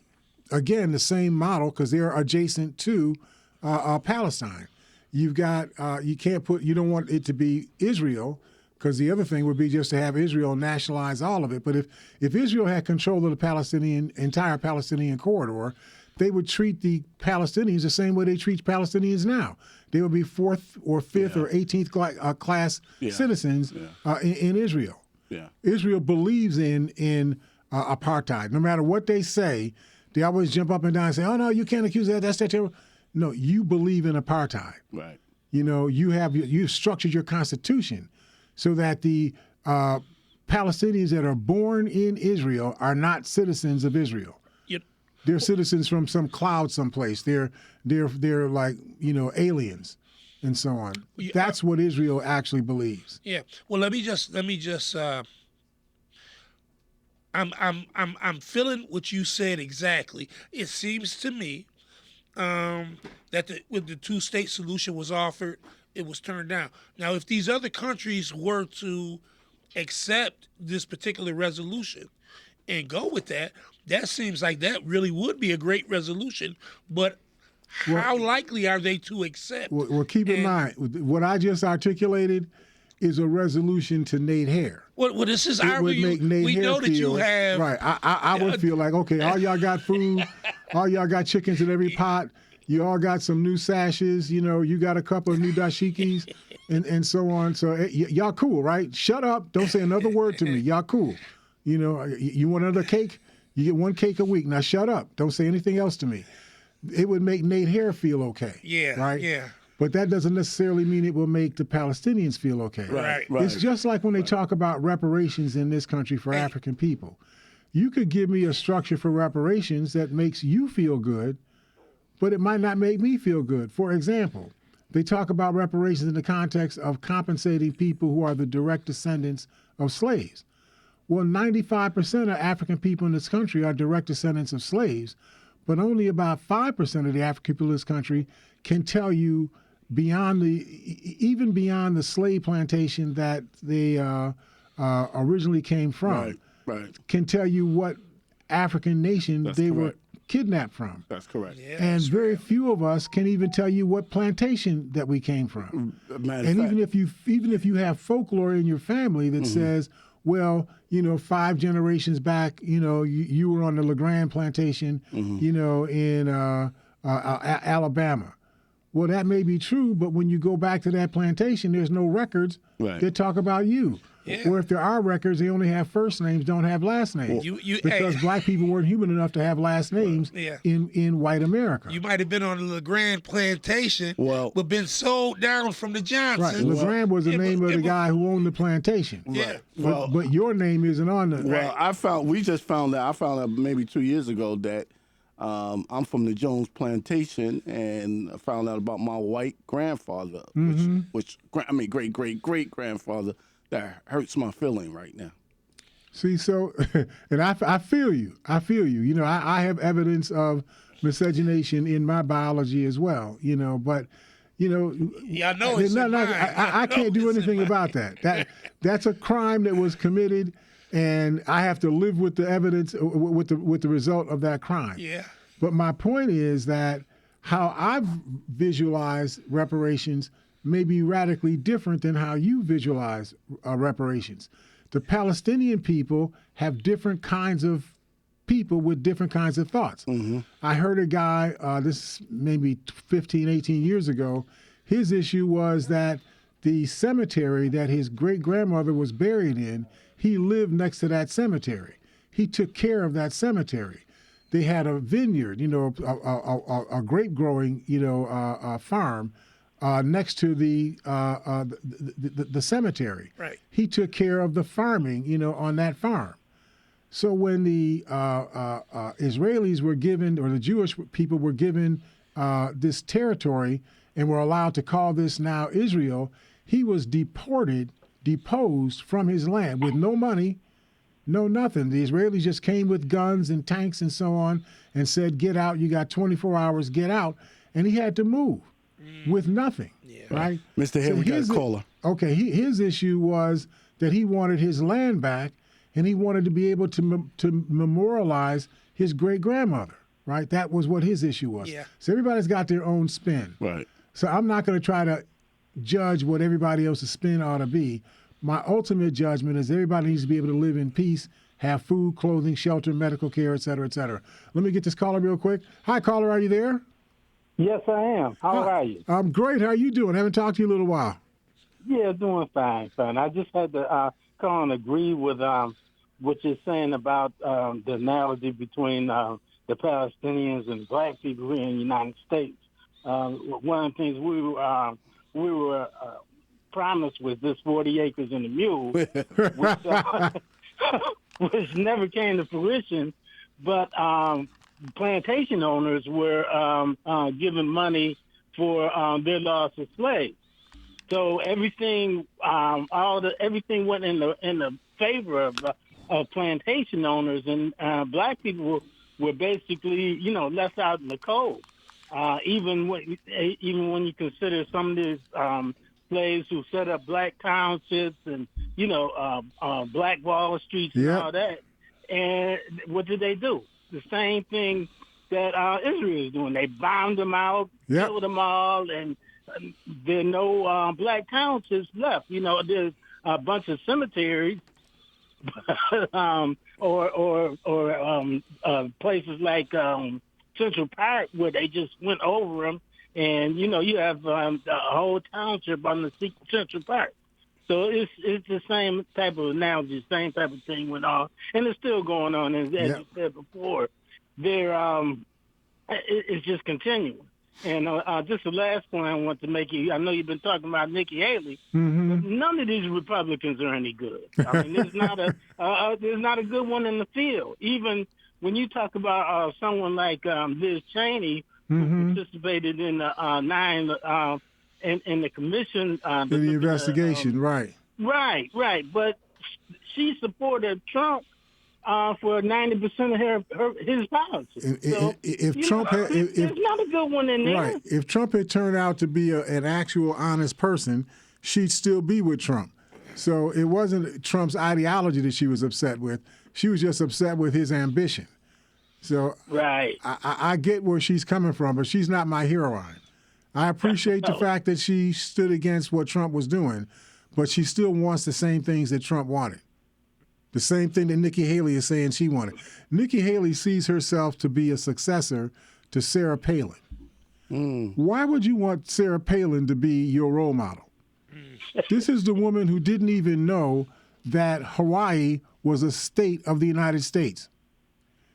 again, the same model because they're adjacent to Palestine. You've got you don't want it to be Israel because the other thing would be just to have Israel nationalize all of it. But if Israel had control of the entire Palestinian corridor, they would treat the Palestinians the same way they treat Palestinians now. They would be fourth or fifth or 18th class citizens in Israel. Yeah. Israel believes in apartheid. No matter what they say, they always jump up and down and say, "Oh no, you can't accuse that. That's that terrible." No, you believe in apartheid. Right. You've structured your constitution so that the Palestinians that are born in Israel are not citizens of Israel. They're citizens from some cloud someplace. They're like aliens, and so on. That's what Israel actually believes. Yeah. Well, let me just. I'm feeling what you said exactly. It seems to me that when the two-state solution was offered, it was turned down. Now, if these other countries were to accept this particular resolution and go with that, that seems like that really would be a great resolution. But how likely are they to accept? Well, keep in mind, what I just articulated is a resolution to Nate Hare. Well, this is It would make Nate Hare know that you feel- have right. I would feel like, okay, all y'all got food, all y'all got chickens in every pot. You all got some new sashes. You got a couple of new dashikis, and so on. So y'all cool, right? Shut up. Don't say another word to me. Y'all cool. You want another cake? You get one cake a week. Now shut up. Don't say anything else to me. It would make Nate Hare feel okay. Yeah. Right? Yeah. But that doesn't necessarily mean it will make the Palestinians feel okay. Right. It's just like when they talk about reparations in this country for African people. You could give me a structure for reparations that makes you feel good, but it might not make me feel good. For example, they talk about reparations in the context of compensating people who are the direct descendants of slaves. Well, 95% of African people in this country are direct descendants of slaves, but only about 5% of the African people in this country can tell you even beyond the slave plantation that they originally came from, Right. can tell you what African nation they were kidnapped from. That's correct. Yeah, And very few of us can even tell you what plantation that we came from. Matter And of fact, even if you have folklore in your family that says, well, 5 generations back, you were on the LeGrand plantation, in Alabama. Well, that may be true, but when you go back to that plantation, there's no records Right. that talk about you. Yeah. Or if there are records, they only have first names, don't have last names. Because black people weren't human enough to have last names in white America. You might have been on the LeGrand plantation, but been sold down from the Johnsons. Right. LeGrand was the name of the guy who owned the plantation. Yeah. But your name isn't on the. Well, I found out maybe 2 years ago that I'm from the Jones plantation, and I found out about my white grandfather, which great grandfather. That hurts my feeling right now. See, so, and I feel you. I feel you. You know, I have evidence of miscegenation in my biology as well. You know, but you know, I know it's I can't do anything about that. That's a crime that was committed, and I have to live with the evidence, with the result of that crime. Yeah. But my point is that how I've visualized reparations may be radically different than how you visualize reparations. The Palestinian people have different kinds of people with different kinds of thoughts. I heard a guy, this maybe 15, 18 years ago, his issue was that the cemetery that his great-grandmother was buried in, he lived next to that cemetery. He took care of that cemetery. They had a vineyard, you know, a grape-growing, you know, farm next to the cemetery. Right. He took care of the farming, you know, on that farm. So when the Israelis were given, or the Jewish people were given this territory and were allowed to call this now Israel, he was deposed from his land with no money, no nothing. The Israelis just came with guns and tanks and so on and said, get out, you got 24 hours, get out. And he had to move with nothing, right? Mr. Hill, we got a caller. Okay, his issue was that he wanted his land back, and he wanted to be able to memorialize his great-grandmother, right? That was what his issue was. Yeah. So everybody's got their own spin. Right. So I'm not going to try to judge what everybody else's spin ought to be. My ultimate judgment is everybody needs to be able to live in peace, have food, clothing, shelter, medical care, et cetera, et cetera. Let me get this caller real quick. Hi, caller, are you there? Yes, I am. How are you? I'm great. How are you doing? Haven't talked to you in a little while. Yeah, doing fine, son. I just had to call and agree with what you're saying about the analogy between the Palestinians and black people here in the United States. One of the things we were promised was this 40 acres and a mule, which never came to fruition. But plantation owners were given money for their loss of slaves. So everything, everything went in the favor of plantation owners, and black people were basically, left out in the cold. Even when you consider some of these slaves who set up black townships and black Wall Streets and all that, and what did they do? The same thing that Israel is doing. They bombed them out, killed them all, and there are no black townships left. There's a bunch of cemeteries, or places like Central Park where they just went over them, and you have a whole township on the Central Park. So it's the same type of analogy, same type of thing went on, and it's still going on. As you said before, it's just continuing. And just the last point I want to make, I know you've been talking about Nikki Haley, but none of these Republicans are any good. I mean, there's not a good one in the field. Even when you talk about someone like Liz Cheney, who participated in the in the commission, in the investigation, right? Right. But she supported Trump for 90% of his policies. If Trump had, there's not a good one in there. Right. If Trump had turned out to be an actual honest person, she'd still be with Trump. So it wasn't Trump's ideology that she was upset with. She was just upset with his ambition. So right. I get where she's coming from, but she's not my heroine. I appreciate the fact that she stood against what Trump was doing, but she still wants the same things that Trump wanted. The same thing that Nikki Haley is saying she wanted. Nikki Haley sees herself to be a successor to Sarah Palin. Why would you want Sarah Palin to be your role model? This is the woman who didn't even know that Hawaii was a state of the United States.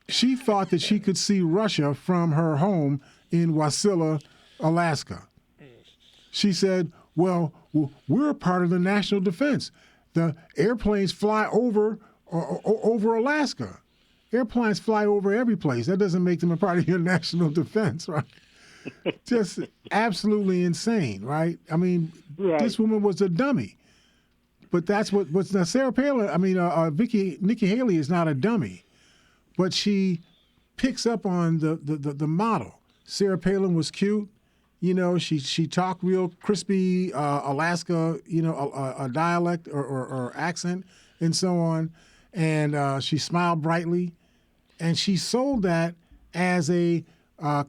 She thought that she could see Russia from her home in Wasilla, Alaska. She said, well, we're a part of the national defense. The airplanes fly over Alaska. Airplanes fly over every place. That doesn't make them a part of your national defense, right? Just absolutely insane, right? I mean, This woman was a dummy. But that's what's now Sarah Palin. I mean, Nikki Haley is not a dummy, but she picks up on the model. Sarah Palin was cute, you know. She talked real crispy Alaska, you know, a dialect or accent and so on, and she smiled brightly, and she sold that as a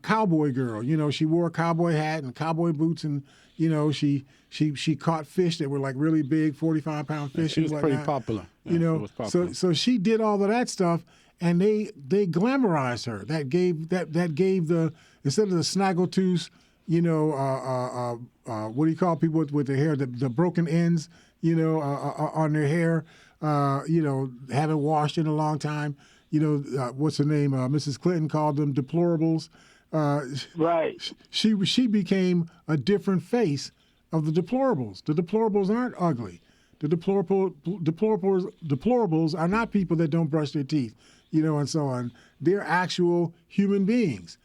cowboy girl. You know, she wore a cowboy hat and cowboy boots, and you know, she caught fish that were like really big, 45-pound fish. She was pretty popular. You know, so she did all of that stuff, and they glamorized her. That gave the, instead of the snaggletooth, you know, what do you call people with their hair, the broken ends, you know, on their hair, you know, haven't washed in a long time. You know, what's her name? Mrs. Clinton called them deplorables. Right. She became a different face of the deplorables. The deplorables aren't ugly. The deplorables are not people that don't brush their teeth, you know, and so on. They're actual human beings.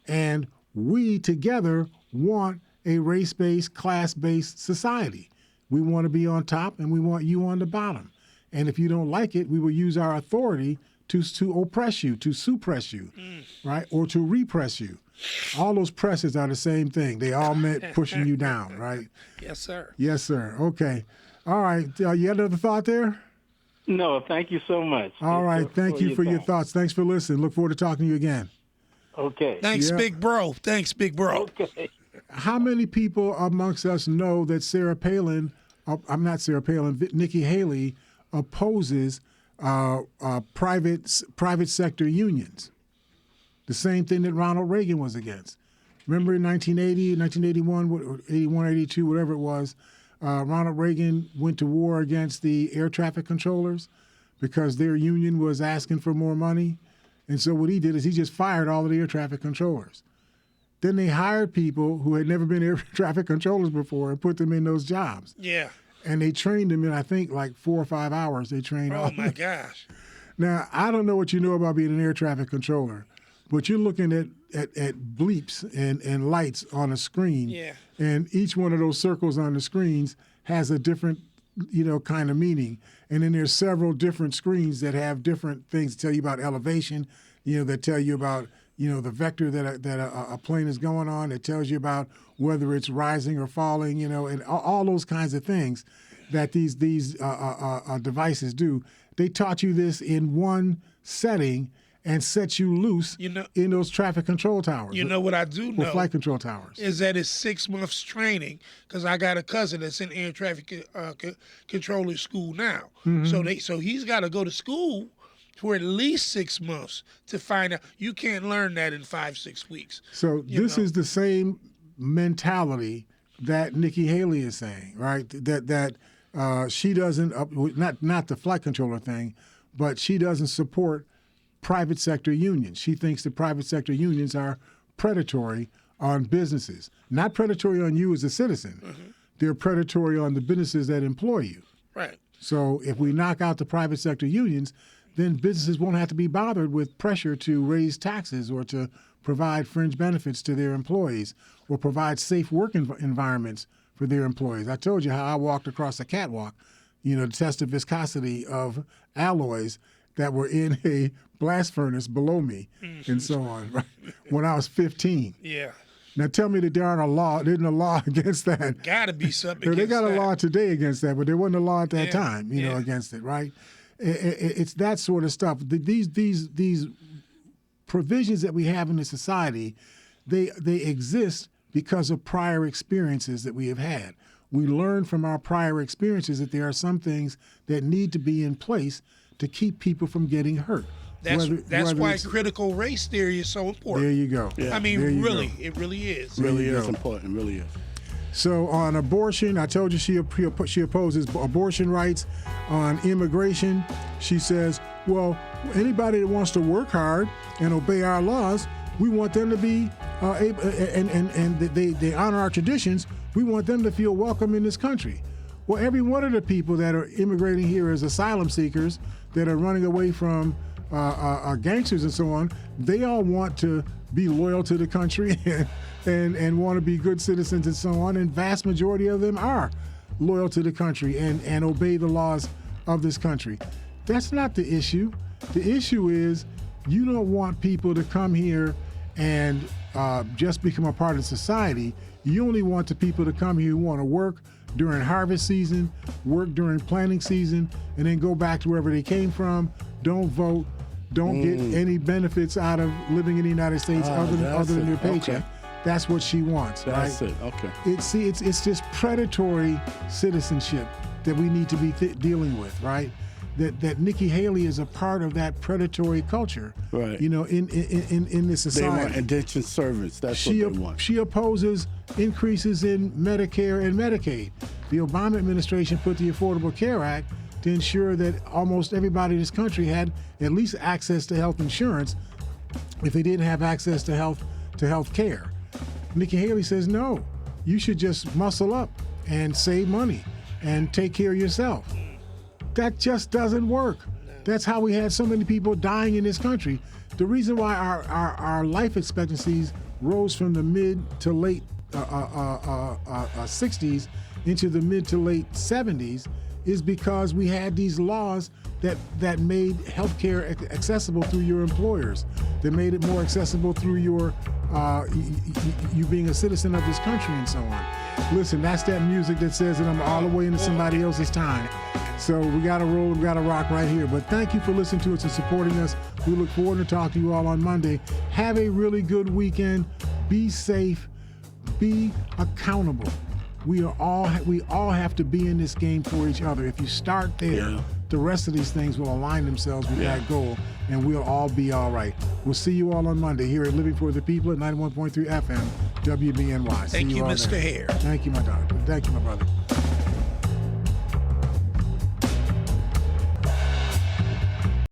And we together want a race-based, class-based society. We want to be on top, and we want you on the bottom. And if you don't like it, we will use our authority to oppress you, to suppress you, right, or to repress you. All those presses are the same thing. They all meant pushing you down, right? Yes, sir. Yes, sir. Okay. All right. You got another thought there? No, thank you so much. All right. Thank you for your thoughts. Thanks for listening. Look forward to talking to you again. Okay. Thanks, Yeah. big bro. Thanks, big bro. Okay. How many people amongst us know that Sarah Palin, I'm not Sarah Palin, Nikki Haley opposes private sector unions? The same thing that Ronald Reagan was against. Remember in 1980, 1981, 81, 82, whatever it was, Ronald Reagan went to war against the air traffic controllers because their union was asking for more money. And so what he did is he just fired all of the air traffic controllers. Then they hired people who had never been air traffic controllers before and put them in those jobs. Yeah. And they trained them in, I think, like 4 or 5 hours. They trained all. Oh, my gosh. Now, I don't know what you know about being an air traffic controller, but you're looking at bleeps and lights on a screen. Yeah. And each one of those circles on the screens has a different, you know, kind of meaning. And then there's several different screens that have different things to tell you about elevation, you know, that tell you about, you know, the vector that a plane is going on. It tells you about whether it's rising or falling, you know, and all those kinds of things that these devices do. They taught you this in one setting and set you loose in those traffic control towers. You know what I do know? Or flight control towers. Is that it's 6 months training, because I got a cousin that's in air traffic controller school now. Mm-hmm. So he's got to go to school for at least 6 months to find out. You can't learn that in 5-6 weeks. So this is the same mentality that Nikki Haley is saying, right? That she doesn't, not the flight controller thing, but she doesn't support private sector unions. She thinks the private sector unions are predatory on businesses. Not predatory on you as a citizen. Mm-hmm. They're predatory on the businesses that employ you. Right. So if we knock out the private sector unions, then businesses won't have to be bothered with pressure to raise taxes or to provide fringe benefits to their employees or provide safe work environments for their employees. I told you how I walked across a catwalk, you know, to test the viscosity of alloys that were in a blast furnace below me and so on, right? When I was 15. Yeah. Now tell me that there isn't a law against that. Got to be something They against got a that. law today against that, but there wasn't a law at that time, you know, against it, right? It's that sort of stuff. These provisions that we have in the society, they exist because of prior experiences that we have had. We learn from our prior experiences that there are some things that need to be in place to keep people from getting hurt. That's why critical race theory is so important. There you go. I mean, really, it really is. Really is important. Really is. So on abortion, I told you she opposes abortion rights. On immigration, she says, well, anybody that wants to work hard and obey our laws, we want them to be and they honor our traditions. We want them to feel welcome in this country. Well, every one of the people that are immigrating here as asylum seekers that are running away from gangsters and so on, they all want to be loyal to the country and want to be good citizens and so on. And vast majority of them are loyal to the country and obey the laws of this country. That's not the issue. The issue is you don't want people to come here and just become a part of society. You only want the people to come here who want to work during harvest season, work during planting season, and then go back to wherever they came from, don't vote, don't get any benefits out of living in the United States other than your paycheck. Okay. That's what she wants, that's right? Okay. It's just predatory citizenship that we need to be dealing with, right? That Nikki Haley is a part of that predatory culture, right? You know, in this society. They want indentured servants. That's what they want. She opposes increases in Medicare and Medicaid. The Obama administration put the Affordable Care Act to ensure that almost everybody in this country had at least access to health insurance if they didn't have access to health care. Nikki Haley says, no, you should just muscle up and save money and take care of yourself. That just doesn't work. That's how we had so many people dying in this country. The reason why our life expectancies rose from the mid to late 60s into the mid to late 70s is because we had these laws that made healthcare accessible through your employers, that made it more accessible through your you being a citizen of this country and so on. Listen, that's that music that says that I'm all the way into somebody else's time. So we got to roll, we got to rock right here. But thank you for listening to us and supporting us. We look forward to talking to you all on Monday. Have a really good weekend. Be safe. Be accountable. We all have to be in this game for each other. If you start there, the rest of these things will align themselves with that goal, and we'll all be all right. We'll see you all on Monday here at Living for the People at 91.3 FM, WBNY. Thank you, Mr. Hare. Thank you, my daughter. Thank you, my brother.